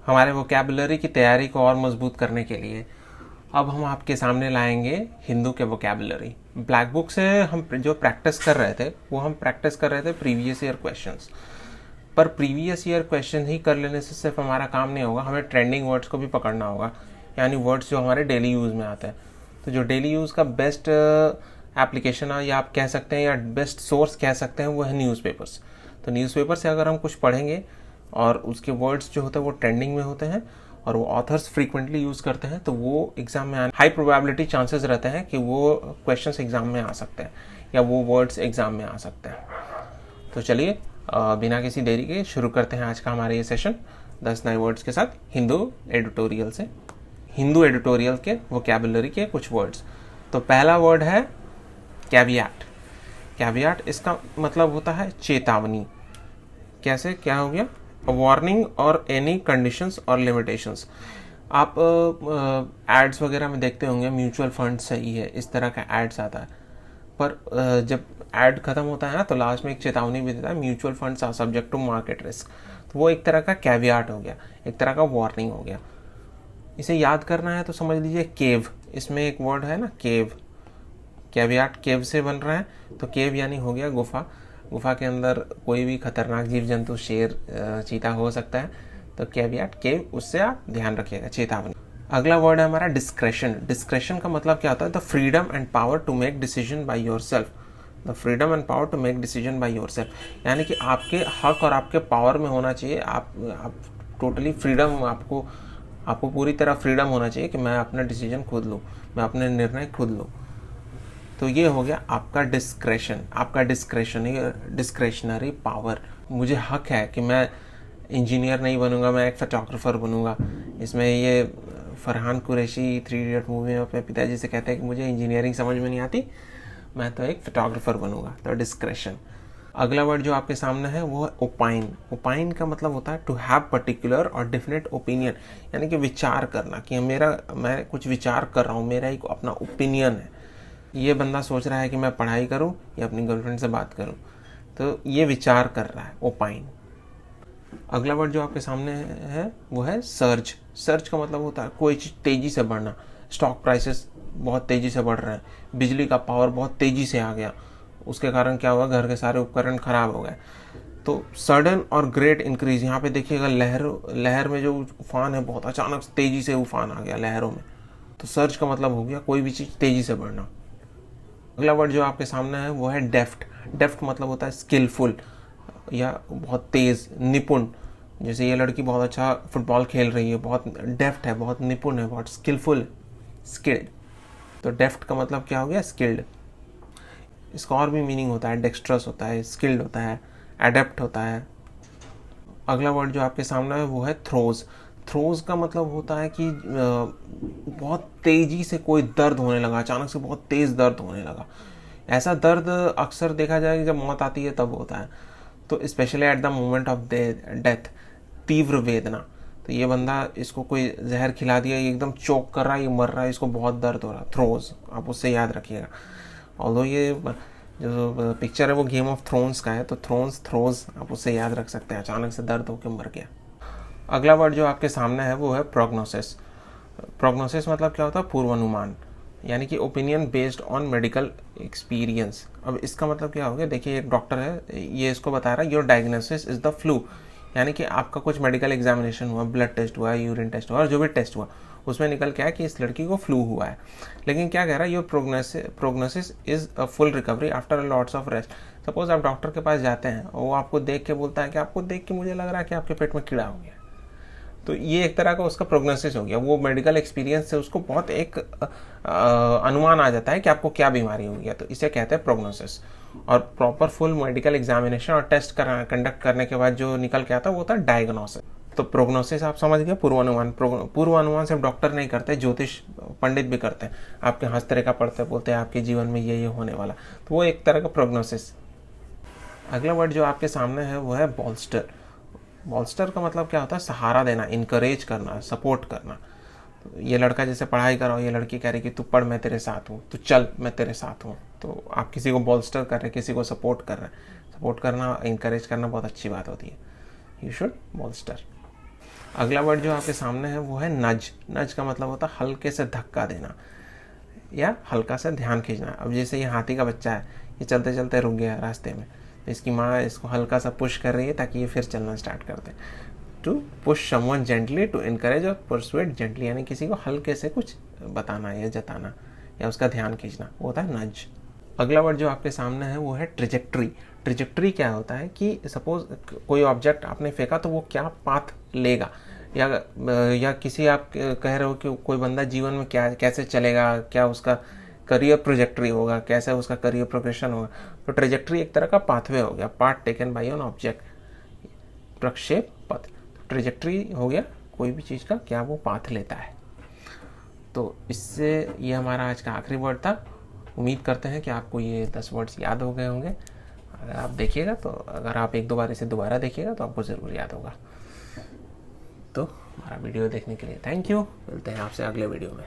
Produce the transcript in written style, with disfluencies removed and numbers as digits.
हमारे वोकैबुलरी की तैयारी को और मजबूत करने के लिए अब हम आपके सामने लाएंगे हिंदू के वोकैबुलरी। ब्लैक बुक से हम जो प्रैक्टिस कर रहे थे वो हम प्रैक्टिस कर रहे थे प्रीवियस ईयर क्वेश्चंस। पर प्रीवियस ईयर क्वेश्चन ही कर लेने से सिर्फ हमारा काम नहीं होगा, हमें ट्रेंडिंग वर्ड्स को भी पकड़ना होगा, यानी वर्ड्स जो हमारे डेली यूज़ में आते हैं। तो जो डेली यूज़ का बेस्ट एप्लीकेशन है या आप कह सकते हैं या बेस्ट सोर्स कह सकते हैं वो है न्यूज़पेपर्स। तो न्यूज़पेपर से अगर हम कुछ पढ़ेंगे और उसके वर्ड्स जो होते हैं वो ट्रेंडिंग में होते हैं और वो ऑथर्स फ्रीक्वेंटली यूज़ करते हैं, तो वो एग्जाम में हाई प्रोबेबिलिटी चांसेस रहते हैं कि वो क्वेश्चंस एग्जाम में आ सकते हैं या वो वर्ड्स एग्जाम में आ सकते हैं। तो चलिए बिना किसी देरी के शुरू करते हैं आज का हमारा ये सेशन 10 नए वर्ड्स के साथ हिंदू एडिटोरियल से। हिंदू एडिटोरियल के वोकैबुलरी के कुछ वर्ड्स। तो पहला वर्ड है कैवियाट। कैवियाट इसका मतलब होता है चेतावनी। कैसे, क्या हो गया? वार्निंग और एनी कंडीशंस और लिमिटेशंस। आप एड्स वगैरह में देखते होंगे म्यूचुअल फंड सही है, इस तरह का एड्स आता है। पर जब एड खत्म होता है ना तो लास्ट में एक चेतावनी भी देता है, mutual funds are subject to market risk. तो वो एक तरह का कैवियाट हो गया, एक तरह का वार्निंग हो गया। इसे याद करना है तो समझ लीजिए केव, इसमें एक वर्ड है ना केव, कैवियाट केव से बन रहा है। तो केव यानी हो गया गुफा। गुफा के अंदर कोई भी खतरनाक जीव जंतु, शेर, चीता हो सकता है। तो कैवियाट केव, उससे आप ध्यान रखिएगा, चेतावनी। अगला वर्ड है हमारा डिस्क्रेशन। डिस्क्रेशन का मतलब क्या होता है? The freedom and power to make decision by yourself. The freedom and power to make decision by yourself, यानी कि आपके हक और आपके पावर में होना चाहिए। आप टोटली फ्रीडम, आपको पूरी तरह फ्रीडम होना चाहिए कि मैं अपना डिसीजन खुद लूँ, मैं अपने निर्णय खुद लूँ। तो ये हो गया आपका डिस्क्रेशन, आपका डिस्क्रेशनरी पावर। मुझे हक है कि मैं इंजीनियर नहीं बनूंगा, मैं एक फोटोग्राफर बनूंगा। इसमें ये फरहान कुरैशी 3 इडियट मूवी में अपने पिताजी से कहते हैं कि मुझे इंजीनियरिंग समझ में नहीं आती, मैं तो एक फोटोग्राफर बनूंगा। तो डिस्क्रेशन। अगला वर्ड जो आपके सामने है वो है ओपाइन। ओपाइन का मतलब होता है टू हैव पर्टिकुलर और डिफिनेट ओपिनियन, यानी कि विचार करना, कि मैं कुछ विचार कर रहा हूँ, मेरा एक अपना ओपिनियन है। ये बंदा सोच रहा है कि मैं पढ़ाई करूं या अपनी गर्लफ्रेंड से बात करूं, तो ये विचार कर रहा है, ओपाइन। अगला वर्ड जो आपके सामने है वो है सर्ज। सर्ज का मतलब होता है कोई चीज़ तेज़ी से बढ़ना। स्टॉक प्राइसेस बहुत तेज़ी से बढ़ रहे हैं, बिजली का पावर बहुत तेज़ी से आ गया, उसके कारण क्या हुआ, घर के सारे उपकरण खराब हो गए। तो सडन और ग्रेट इंक्रीज, यहाँ पे देखिएगा लहर में जो उफान है, बहुत अचानक तेज़ी से उफान आ गया लहरों में। तो सर्ज का मतलब हो गया कोई भी चीज़ तेज़ी से बढ़ना। अगला वर्ड जो आपके सामने है वो है डेफ्ट। डेफ्ट मतलब होता है स्किलफुल या बहुत तेज़, निपुण। जैसे ये लड़की बहुत अच्छा फुटबॉल खेल रही है, बहुत डेफ्ट है, बहुत निपुण है, बहुत स्किलफुल, स्किल्ड। तो डेफ्ट का मतलब क्या हो गया? स्किल्ड। इसका और भी मीनिंग होता है, डेक्स्ट्रस होता है, स्किल्ड होता है, एडेप्ट होता है। अगला वर्ड जो आपके सामने है वो है थ्रोज। थ्रोज का मतलब होता है कि बहुत तेज़ी से कोई दर्द होने लगा, अचानक से बहुत तेज़ दर्द होने लगा। ऐसा दर्द अक्सर देखा जाए जब मौत आती है तब होता है, तो specially at the moment of death, तीव्र वेदना। तो ये बंदा, इसको कोई जहर खिला दिया, ये एकदम चोक कर रहा है, ये मर रहा है, इसको बहुत दर्द हो रहा है। थ्रोज, आप उससे याद रखिएगा। ऑल्दो ये जो पिक्चर है वो गेम ऑफ थ्रोन्स का है, तो थ्रोज आप उससे याद रख सकते हैं, अचानक से दर्द होकर मर गया। अगला वर्ड जो आपके सामने है वो है प्रोग्नोसिस। प्रोग्नोसिस मतलब क्या होता है? पूर्वानुमान, यानी कि opinion based on medical experience. अब इसका मतलब क्या हो गया? देखिए एक डॉक्टर है, ये इसको बता रहा है your diagnosis is the flu, यानी कि आपका कुछ मेडिकल एग्जामिनेशन हुआ, ब्लड टेस्ट हुआ, यूरिन टेस्ट हुआ, और जो भी टेस्ट हुआ उसमें निकल के आया कि इस लड़की को फ्लू हुआ है। लेकिन क्या कह रहा है? Your prognosis is a full recovery after lots of rest. Suppose आप डॉक्टर के पास जाते हैं और वो आपको देख के बोलता है कि आपको देख के मुझे लग रहा है कि आपके पेट में कीड़ा हो गया, तो ये एक तरह का उसका प्रोग्नोसिस हो गया। वो मेडिकल एक्सपीरियंस से उसको बहुत एक अनुमान आ जाता है कि आपको क्या बीमारी हो गया, तो इसे कहते हैं प्रोग्नोसिस। और प्रॉपर फुल मेडिकल एग्जामिनेशन और टेस्ट कंडक्ट करने के बाद जो निकल के आता है वो होता है डायग्नोसिस। तो प्रोग्नोसिस आप समझ गए, पूर्वानुमान। पूर्वानुमान सिर्फ डॉक्टर नहीं करते, ज्योतिष पंडित भी करते हैं। आपके हस्तरेखा पढ़ते बोलते हैं आपके जीवन में ये होने वाला, तो वो एक तरह का प्रोग्नोसिस। अगला वर्ड जो आपके सामने है वो है बॉल्स्टर। बॉल्स्टर का मतलब क्या होता है? सहारा देना, इनकरेज करना, सपोर्ट करना। तो ये लड़का जैसे पढ़ाई कर रहा हो, ये लड़की कह रही कि तू पढ़, मैं तेरे साथ हूँ, तू चल, मैं तेरे साथ हूँ। तो आप किसी को बॉल्स्टर कर रहे हैं, किसी को सपोर्ट कर रहे हैं। सपोर्ट करना, इनकरेज करना बहुत अच्छी बात होती है। You should बॉल्स्टर। अगला वर्ड जो आपके सामने है वो है नज। नज का मतलब होता है हल्के से धक्का देना या हल्का सा ध्यान खींचना। अब जैसे ये हाथी का बच्चा है, ये चलते चलते रुक गया रास्ते में, तो इसकी माँ इसको हल्का सा पुश कर रही है ताकि ये फिर चलना स्टार्ट कर दे। To push someone gently, to encourage और परसुएड जेंटली, यानी किसी को हल्के से कुछ बताना या जताना या उसका ध्यान खींचना, वो होता है नज। अगला वर्ड जो आपके सामने है वो है ट्रिजेक्ट्री। ट्रिजेक्ट्री क्या होता है कि सपोज कोई ऑब्जेक्ट आपने फेंका तो वो क्या पाथ लेगा, या किसी आप कह रहे हो कि कोई बंदा जीवन में क्या कैसे चलेगा, क्या उसका करियर प्रोजेक्ट्री होगा, कैसे उसका करियर प्रोग्रेशन होगा। तो ट्रेजेक्ट्री एक तरह का पाथवे हो गया, path taken by an object, प्रक्षेप पथ। ट्रेजेक्ट्री हो गया कोई भी चीज़ का क्या वो पाथ लेता है। तो इससे ये हमारा आज का आखिरी वर्ड था। उम्मीद करते हैं कि आपको ये 10 वर्ड्स याद हो गए होंगे। अगर आप देखिएगा तो, अगर आप एक दो बार इसे दोबारा देखिएगा तो आपको ज़रूर याद होगा। तो हमारा वीडियो देखने के लिए थैंक यू। मिलते हैं आपसे अगले वीडियो में।